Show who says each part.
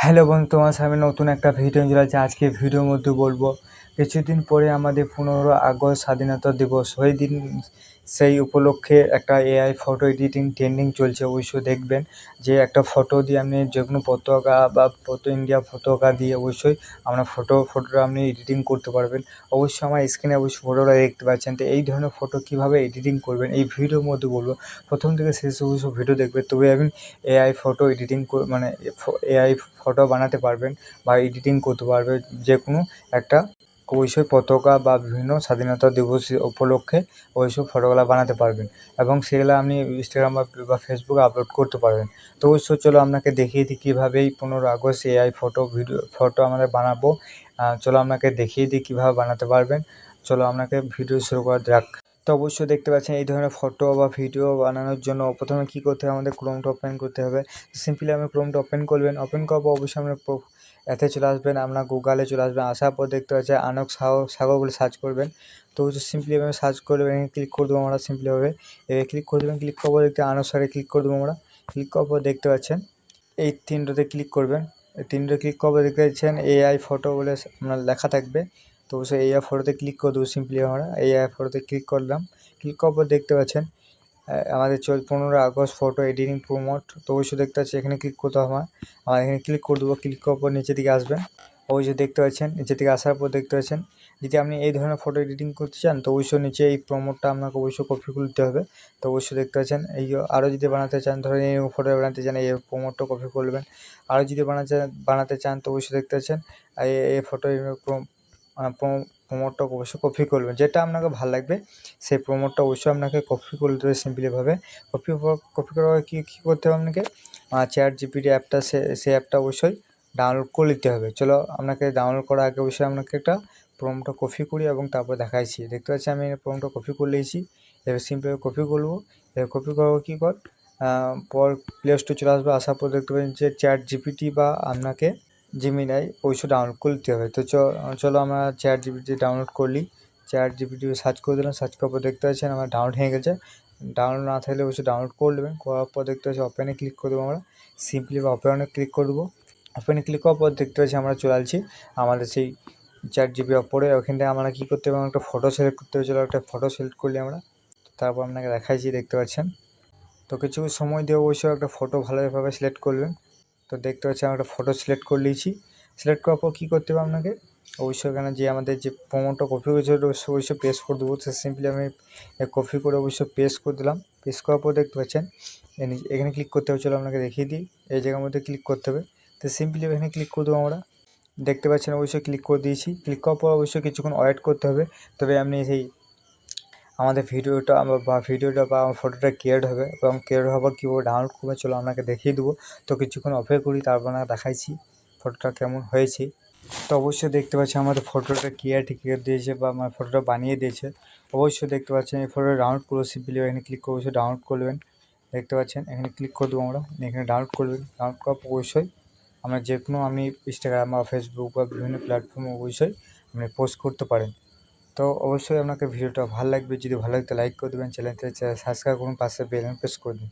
Speaker 1: Hello বন্ধু, তোমার সামনে নতুন একটা ভিডিও চলে আসছে। আজকে ভিডিওর মধ্যে বলবো কিছুদিন পরে আমাদের 15 আগস্ট স্বাধীনতা দিবস। ওই দিন সেই উপলক্ষে একটা এআই ফটো এডিটিং ট্রেন্ডিং চলছে। অবশ্যই দেখবেন যে একটা ফটো দিয়ে আপনি যে কোনো পতাকা বা ইন্ডিয়া পতাকা দিয়ে অবশ্যই আপনার ফটোটা আপনি এডিটিং করতে পারবেন। অবশ্যই আমার স্ক্রিনে অবশ্যই ফটোটা দেখতে পাচ্ছেন। তো এই ধরনের ফটো কীভাবে এডিটিং করবেন এই ভিডিওর মধ্যে বলবো। প্রথম থেকে শেষ অবশ্যই ভিডিও দেখবেন, তবে আপনি এআই ফটো এডিটিং মানে এআই ফটো বানাতে পারবেন বা এডিটিং করতে পারবেন যে কোনো একটা অবশ্যই পতাকা বা বিভিন্ন স্বাধীনতা দিবস উপলক্ষে ওইসব ফটোগুলো বানাতে পারবেন এবং সেগুলো আপনি ইনস্টাগ্রাম বা ফেসবুকে আপলোড করতে পারবেন। তো অবশ্যই চলো আপনাকে দেখিয়ে দিই কীভাবে এই 15 আগস্ট এআই ফটো আমাদের বানাবো। চলো আপনাকে দেখিয়ে দিই কীভাবে বানাতে পারবেন। চলো আপনাকে ভিডিও শুরু করা যাক। তো অবশ্যই দেখতে পাচ্ছেন এই ধরনের ফটো বা ভিডিও বানানোর জন্য প্রথমে কী করতে হবে, আমাদের ক্রোমটা ওপেন করতে হবে। সিম্পলি আপনি ক্রোমটা ওপেন করবেন। ওপেন করার পর অবশ্যই আপনার এতে চলে আসবেন, আপনার গুগলে চলে আসবেন। আসার পর দেখতে পাচ্ছেন আনক সাগর বলে সার্চ করবেন। তো সিম্পলি আমি সার্চ করবেন, এখানে ক্লিক করে দেবো আমরা সিম্পলিভাবে। এবার ক্লিক করে দেবেন। ক্লিক করার পর দেখতে আনক সাগরে ক্লিক করে দেবো আমরা। ক্লিক করার পর দেখতে পাচ্ছেন এই তিনটাতে ক্লিক করবেন। এই তিনটে ক্লিক করার পর দেখতে পাচ্ছেন এআই ফটো বলে আপনার লেখা থাকবে। তো অবশ্যই এআই ফটোতে ক্লিক করে দেবো। সিম্পলি আমরা এআই ফটোতে ক্লিক করলাম। ক্লিক করার পর দেখতে পাচ্ছেন আমাদের 15 আগস্ট ফটো এডিটিং প্রমোট। তো অবশ্যই দেখতে পাচ্ছি এখানে ক্লিক করতে হবে আমার এখানে ক্লিক করে দেবো। ক্লিক করার পর নিচের দিকে আসবেন। অবশ্যই দেখতে পাচ্ছেন নিচের দিকে আসার পর দেখতে পাচ্ছেন যদি আপনি এই ধরনের ফটো এডিটিং করতে চান তো অবশ্যই নিচে এই প্রমোটটা আপনাকে অবশ্যই কপি করে দিতে হবে। তো অবশ্যই দেখতে পাচ্ছেন এই আরও যদি বানাতে চান, ধরেন এই ফটো বানাতে চান এই প্রমোটটা কপি করবেন। আরও যদি বানাতে চান তো অবশ্যই দেখতে পাচ্ছেন এই ফটো প্রমোটটা অবশ্যই কপি করবেন। যেটা আপনাকে ভালো লাগবে সেই প্রমোটটা অবশ্যই আপনাকে কপি করে দিতে হবে সিম্পলিভাবে। কপি করার পর কী করতে হবে আপনাকে চ্যাট জিপিটি অ্যাপটা সেই অ্যাপটা অবশ্যই ডাউনলোড করে নিতে হবে। চলো আপনাকে ডাউনলোড করার আগে অবশ্যই আপনাকে একটা প্রম্পটটা কপি করি এবং তারপর দেখাচ্ছি। দেখতে পাচ্ছি আমি প্রম্পটটা কপি করে নিয়েছি। এবার সিম্পলি কপি করবো। এবার কপি করার কী পর প্লে স্টোরে চলে আসবে। আসার পর দেখতে পাচ্ছেন যে চ্যাট জিপিটি বা আপনাকে জেমিনাই অবশ্যই ডাউনলোড করে নিতে হবে। তো চলো আমরা চ্যাট জিপিটি ডাউনলোড করলি। চ্যাট জিপিটি সার্চ করে দিলাম। সার্চ করার পর দেখতে পাচ্ছেন আমার ডাউনলোড হয়ে গেছে। ডাউনলোড না থাকলে অবশ্যই ডাউনলোড করে নেবেন। করার পর দেখতে পাচ্ছি ওপেনে ক্লিক করে দেবো আমরা। সিম্পলি ওপেনে ক্লিক করে দেবো। ওপেনে ক্লিক করার পর দেখতে পাচ্ছি আমরা চলে আসছি আমাদের সেই চ্যাট জিপি ওপরে। ওখান থেকে আমরা কী করতে হবে, একটা ফটো সিলেক্ট করতে হবে। চলো একটা ফটো সিলেক্ট করলি আমরা। তারপর আপনাকে দেখাইছি দেখতে পাচ্ছেন। তো কিছু সময় দিয়ে অবশ্যই একটা ফটো ভালোভাবে সিলেক্ট করবেন। তো দেখতে পাচ্ছি আমরা একটা ফটো সিলেক্ট করে নিয়েছি। সিলেক্ট করার পর কী করতে হবে আপনাকে অবশ্যই এখানে যে আমাদের যে প্রোমোটটা কপি হয়েছে অবশ্যই পেস্ট করে দেবো। তো সিম্পলি আমি কপি করে অবশ্যই পেস্ট করে দিলাম। পেস্ট করার পর দেখতে পাচ্ছেন এখানে ক্লিক করতে হবে। চলো আপনাকে দেখিয়ে দিই। এই জায়গার মধ্যে ক্লিক করতে হবে। তো সিম্পলি এখানে ক্লিক করে দেবো আমরা। দেখতে পাচ্ছেন অবশ্যই ক্লিক করে দিয়েছি। ক্লিক করার পর অবশ্যই কিছুক্ষণ ওয়েট করতে হবে। তবে আপনি সেই আমাদের ভিডিওটা বা ফটোটা ক্লিয়ার হবে এবং ক্লিয়ার হওয়ার পর কীভাবে ডাউনলোড করবে চলো আপনাকে দেখিয়ে দেবো। তো কিছুক্ষণ অপেক্ষা করি, তারপর আপনাকে দেখাইছি ফটোটা কেমন হয়েছে। তো অবশ্যই দেখতে পাচ্ছি আমাদের ফটোটা ক্লিয়ার দিয়েছে বা আমার ফটোটা বানিয়ে দিয়েছে। অবশ্যই দেখতে পাচ্ছেন এই ফটোটা ডাউনলোড করবো। সিম্পলি এখানে ক্লিক করে অবশ্যই ডাউনলোড করবেন। দেখতে পাচ্ছেন এখানে ক্লিক করে দেবো আমরা। এখানে ডাউনলোড করবেন। ডাউনলোড করার পর অবশ্যই আমরা যে কোনো আপনি ইনস্টাগ্রাম বা ফেসবুক বা বিভিন্ন প্ল্যাটফর্মে অবশ্যই আপনি পোস্ট করতে পারেন। তো অবশ্যই আপনাকে ভিডিওটা ভালো লাগবে। যদি ভালো লাগতে লাইক করে দেবেন, চ্যানেলটা সাবস্ক্রাইব করুন, পাশে বেল আইকন প্রেস করে দিন।